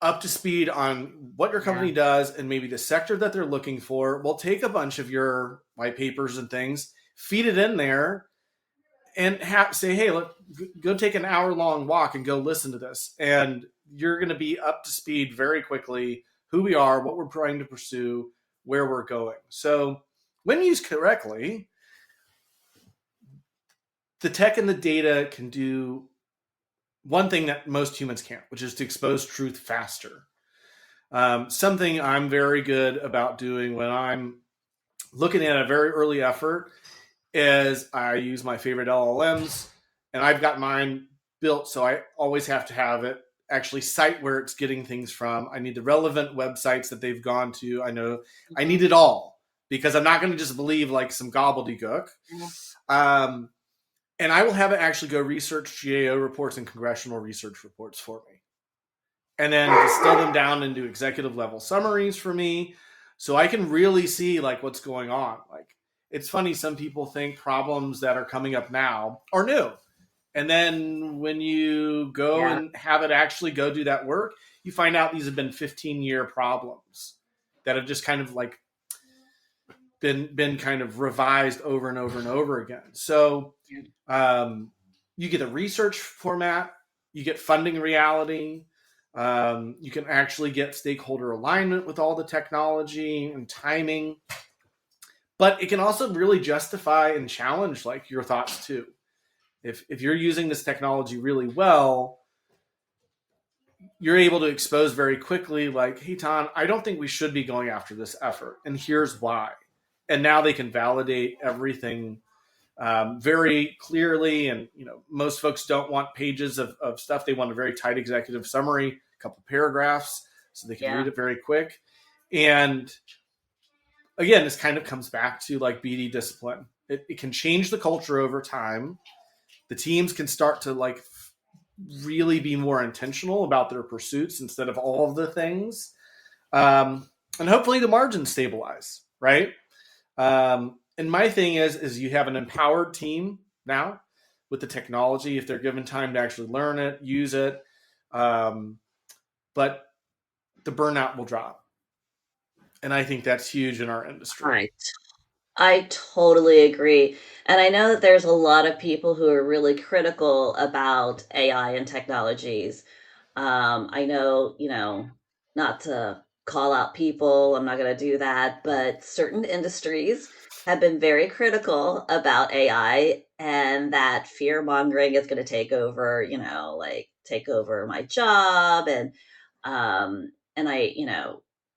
up to speed on what your Yeah. company does and maybe the sector that they're looking for. We'll take a bunch of your white papers and things, feed it in there, and say, hey, look, go take an hour long walk and go listen to this. And you're going to be up to speed very quickly, who we are, what we're trying to pursue, where we're going. So when used correctly, the tech and the data can do one thing that most humans can't, which is to expose truth faster. Something I'm very good about doing when I'm looking at a very early effort is I use my favorite LLMs, and I've got mine built, so I always have to have it actually cite where it's getting things from. I need the relevant websites that they've gone to. I know I Hmm. need it all because I'm not going to just believe like some gobbledygook. Yeah. Um, and I will have it actually go research GAO reports and congressional research reports for me, and then distill them down into executive level summaries for me, so I can really see like what's going on. Like, it's funny, some people think problems that are coming up now are new, and then when you go Yeah. and have it actually go do that work, you find out these have been 15-year problems that have just kind of like been kind of revised over and over and over again. So Yeah. um, you get a research format, you get funding reality, you can actually get stakeholder alignment with all the technology and timing, but it can also really justify and challenge like your thoughts too. If you're using this technology really well, you're able to expose very quickly, like, hey, Ton, I don't think we should be going after this effort, and here's why. And now they can validate everything very clearly. And most folks don't want pages of stuff; they want a very tight executive summary, a couple paragraphs, so they can read Yeah. it very quick. And again, this kind of comes back to like BD discipline. It can change the culture over time. The teams can start to like really be more intentional about their pursuits instead of all of the things. And hopefully the margins stabilize, right? And my thing is you have an empowered team now with the technology if they're given time to actually learn it, use it. Um, but the burnout will drop, and I think that's huge in our industry. Right. I totally agree. And I know that there's a lot of people who are really critical about AI and technologies. I know, not to call out people, I'm not going to do that, but certain industries have been very critical about AI and that fear mongering is going to take over, like take over my job. And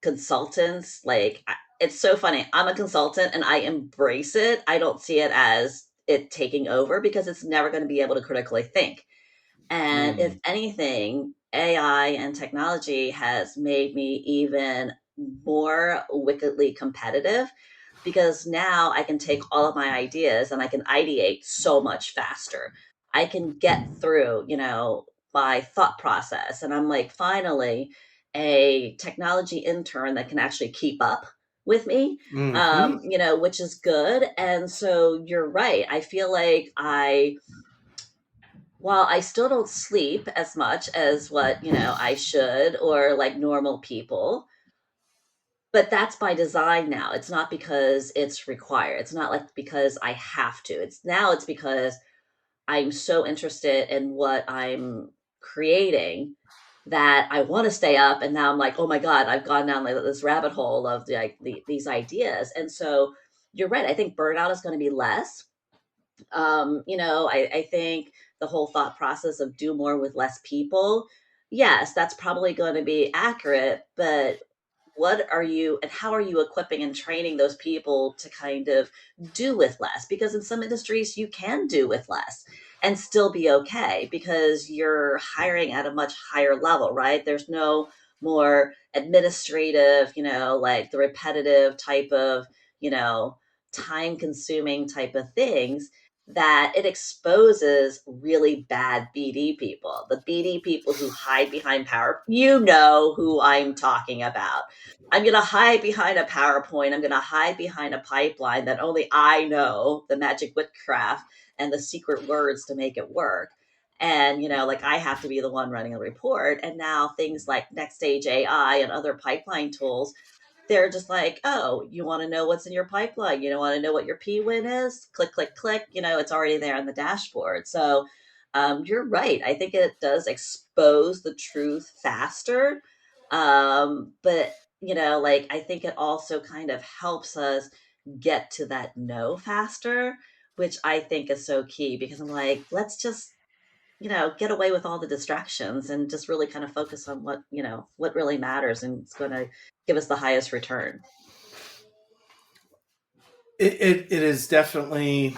consultants, like, it's so funny. I'm a consultant and I embrace it. I don't see it as it taking over because it's never going to be able to critically think. And if Mm. anything, AI and technology has made me even more wickedly competitive because now I can take all of my ideas and I can ideate so much faster. I can get through, my thought process. And I'm like, finally, a technology intern that can actually keep up with me, Hmm. which is good. And so you're right. I feel like while I still don't sleep as much as what, I should or like normal people, but that's by design now. It's not because it's required. It's not like because I have to. It's because I'm so interested in what I'm creating that I want to stay up. And now I'm like, oh my God, I've gone down like this rabbit hole of these ideas. And so you're right. I think burnout is going to be less. I think the whole thought process of do more with less people, yes, that's probably going to be accurate, but what are you and how are you equipping and training those people to kind of do with less? Because in some industries you can do with less and still be okay because you're hiring at a much higher level, right? There's no more administrative, like the repetitive type of, you know, time consuming type of things that it exposes really bad BD people. The BD people who hide behind power, you know who I'm talking about. I'm going to hide behind a PowerPoint. I'm going to hide behind a pipeline that only I know the magic witchcraft and the secret words to make it work. And, like I have to be the one running a report. And now things like Next Stage AI and other pipeline tools, they're just like, oh, you want to know what's in your pipeline? You don't want to know what your P-win is? Click, click, click. It's already there on the dashboard. So you're right. I think it does expose the truth faster. But, like I think it also kind of helps us get to that no faster, which I think is so key because I'm like, let's just get away with all the distractions and just really kind of focus on what really matters and it's going to give us the highest return. It is definitely.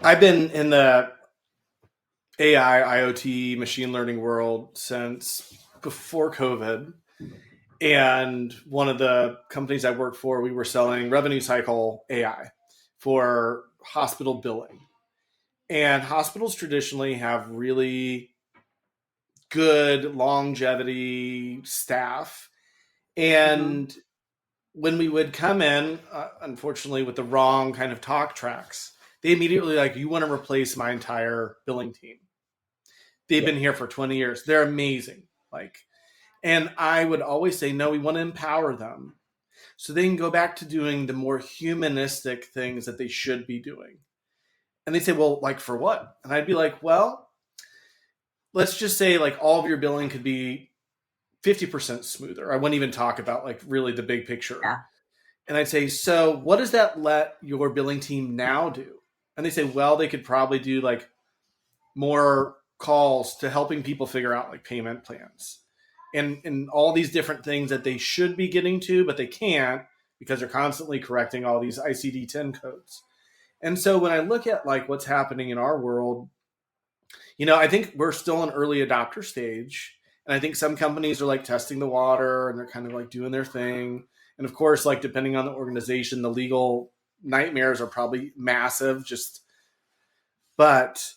I've been in the AI, IoT, machine learning world since before COVID. And one of the companies I worked for, we were selling revenue cycle AI for hospital billing. And hospitals traditionally have really good longevity staff. Hmm. And when we would come in, unfortunately, with the wrong kind of talk tracks, they immediately like, you want to replace my entire billing team. They've Yeah. been here for 20 years. They're amazing. Like, and I would always say, no, we want to empower them so they can go back to doing the more humanistic things that they should be doing. And they say, well, like for what? And I'd be like, well, let's just say like all of your billing could be 50% smoother. I wouldn't even talk about like really the big picture. Yeah. And I'd say, so what does that let your billing team now do? And they say, well, they could probably do like more calls to helping people figure out like payment plans and all these different things that they should be getting to, but they can't because they're constantly correcting all these ICD-10 codes. And so when I look at like what's happening in our world, I think we're still in early adopter stage. And I think some companies are like testing the water and they're kind of like doing their thing. And of course, like depending on the organization, the legal nightmares are probably massive. But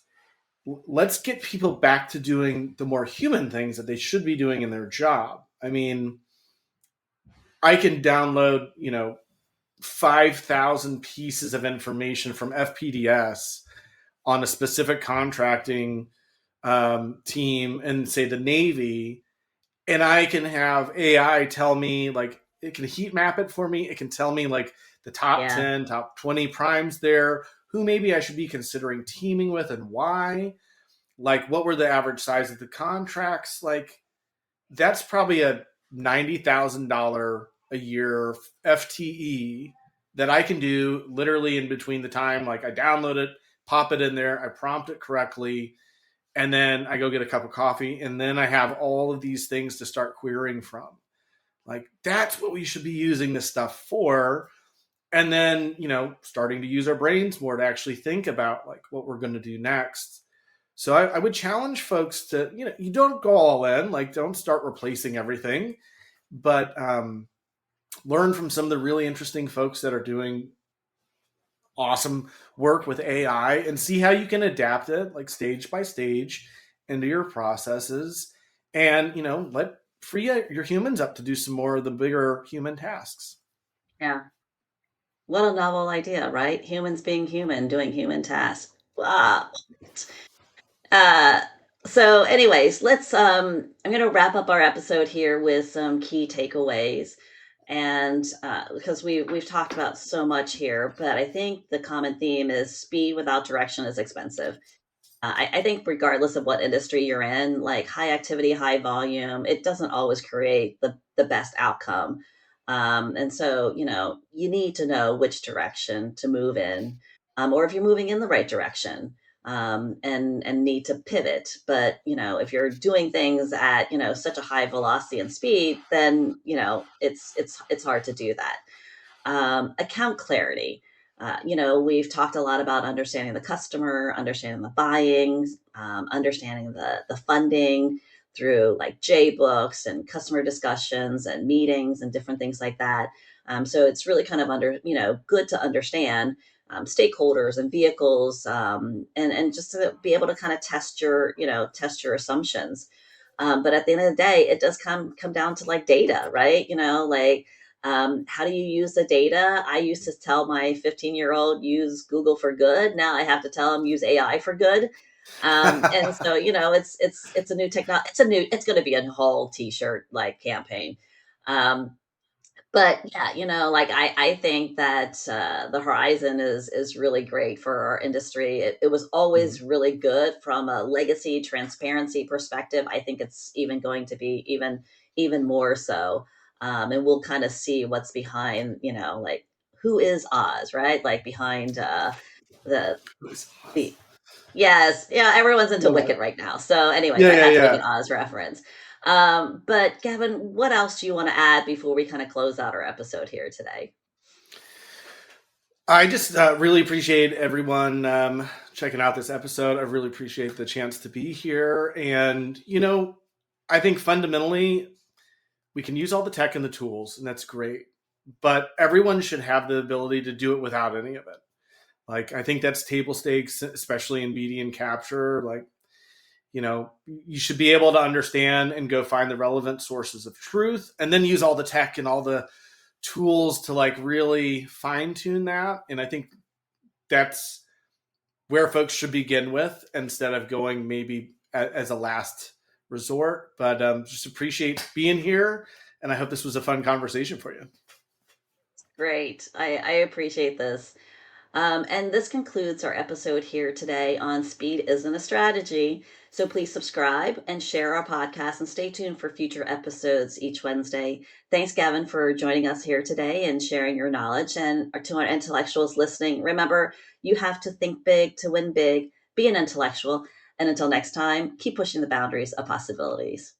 let's get people back to doing the more human things that they should be doing in their job. I mean, I can download, 5,000 pieces of information from FPDS on a specific contracting team and say the Navy, and I can have AI tell me, like, it can heat map it for me. It can tell me, like, the top Yeah. 10, top 20 primes there, who maybe I should be considering teaming with and why. Like, what were the average size of the contracts? Like, that's probably a $90,000 a year FTE that I can do literally in between the time. Like, I download it, pop it in there, I prompt it correctly, and then I go get a cup of coffee, and then I have all of these things to start querying from. Like, that's what we should be using this stuff for. And then, starting to use our brains more to actually think about like what we're going to do next. So I would challenge folks to, you don't go all in, like don't start replacing everything, but learn from some of the really interesting folks that are doing awesome work with AI and see how you can adapt it like stage by stage into your processes and, let free your humans up to do some more of the bigger human tasks. Yeah. What a novel idea, right? Humans being human, doing human tasks. Wow. Uh, so anyways, I'm going to wrap up our episode here with some key takeaways. And because we've talked about so much here, but I think the common theme is speed without direction is expensive. I think regardless of what industry you're in, like high activity, high volume, it doesn't always create the best outcome. And so, you need to know which direction to move in, or if you're moving in the right direction. and need to pivot. But if you're doing things at such a high velocity and speed, then it's hard to do that. Account clarity. We've talked a lot about understanding the customer, understanding the buying, understanding the funding through like J books and customer discussions and meetings and different things like that. So it's really kind of good to understand stakeholders and vehicles, and just to be able to kind of test your assumptions. But at the end of the day, it does come down to like data, right? How do you use the data? I used to tell my 15-year-old use Google for good. Now I have to tell him use AI for good. And so it's a new technology. It's going to be a whole t-shirt like campaign. Um, but yeah, like I think that the horizon is really great for our industry. It was always Mhm. really good from a legacy transparency perspective. I think it's even going to be even more so. And we'll kind of see what's behind, like who is Oz, right? Like behind the Who's Oz? the yes, yeah, everyone's into Love that. Wicked right now. So, anyways, Yeah, I yeah, had to make yeah. an Oz reference. But Gavin, what else do you want to add before we kind of close out our episode here today? I just really appreciate everyone checking out this episode. I really appreciate the chance to be here. And, I think fundamentally, we can use all the tech and the tools, and that's great. But everyone should have the ability to do it without any of it. Like, I think that's table stakes, especially in BD and capture. Like, you should be able to understand and go find the relevant sources of truth and then use all the tech and all the tools to like really fine tune that. And I think that's where folks should begin with instead of going maybe as a last resort. But just appreciate being here. And I hope this was a fun conversation for you. Great. I appreciate this. And this concludes our episode here today on Speed Isn't a Strategy. So please subscribe and share our podcast and stay tuned for future episodes each Wednesday. Thanks, Gavin, for joining us here today and sharing your knowledge. And to our intellectuals listening, remember, you have to think big to win big, be an intellectual. And until next time, keep pushing the boundaries of possibilities.